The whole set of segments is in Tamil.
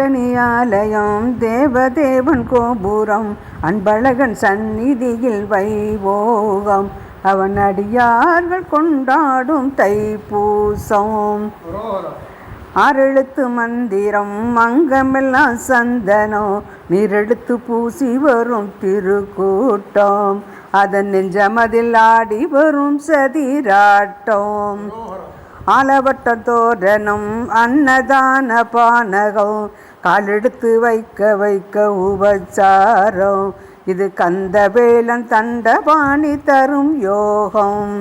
பழனி ஆலயம் தேவதேவன் கோபுரம் அன்பழகன் சந்நிதியில் வைபோகம் அவன் அடியார்கள் கொண்டாடும் தைப்பூசம். ஆறெழுத்து மந்திரம் அங்கமெல்லாம் சந்தனம் நீரெடுத்து பூசி வரும் திருக்கூட்டம் அதன் நெஞ்சமதில் ஆடி வரும் சதிராட்டம். ஆலவட்ட தோரணம் அன்னதான பானகம் காலெடுத்து வைக்க வைக்க உபச்சாரம் இது கந்தவேலன் தண்டபாணி தரும் யோகம்.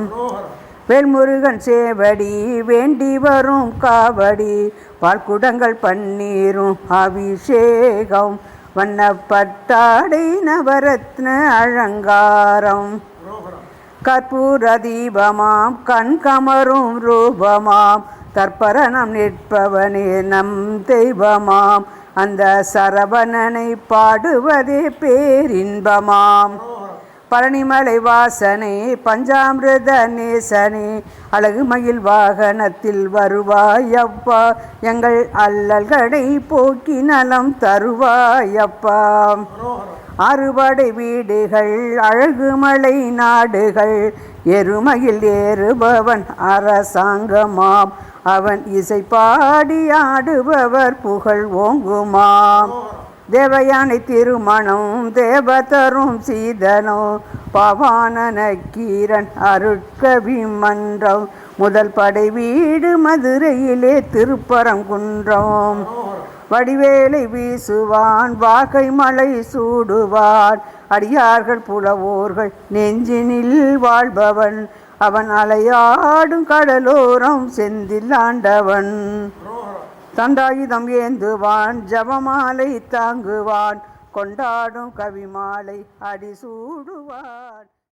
வேல்முருகன் சேவடி வேண்டி வரும் காவடி பால்குடங்கள் பன்னீரும் அபிஷேகம் வண்ணப்பட்டாடை நவரத்ன அலங்காரம். கற்பூர தீபமாம் கண் கமரும் ரூபமாம் தற்பரணம் நிற்பவனே நம் தெய்வமாம் அந்த சரவணனை பாடுவதே பேரின்பமாம். பழனிமலை வாசனை பஞ்சாமிரத நேசனே அழகு மயில் வாகனத்தில் வருவாயப்பா எங்கள் அல்லல்களை போக்கி நலம் தருவாயப்பா. அறுபடை வீடுகள் அழகுமலை நாடுகள் எருமையில் ஏறுபவன் அரசாங்கமாம் அவன் இசை பாடி ஆடுபவர் புகழ் ஓங்குமாம். தேவயானை திருமணம் தேவதரும் சீதனம் பவான நக்கீரன் அருட்கவி மன்றம் முதல் படை வீடு மதுரையிலே திருப்பரங்குன்றம். வடிவேலை வீசுவான் வாகை மலை சூடுவான் அடியார்கள் புலவோர்கள் நெஞ்சினில் வாழ்பவன் அவன் அலையாடும் கடலோரம் செந்தில் ஆண்டவன். தண்டாயுதம் ஏந்துவான் ஜபமாலை தாங்குவான் கொண்டாடும் கவிமாலை அடி சூடுவான்.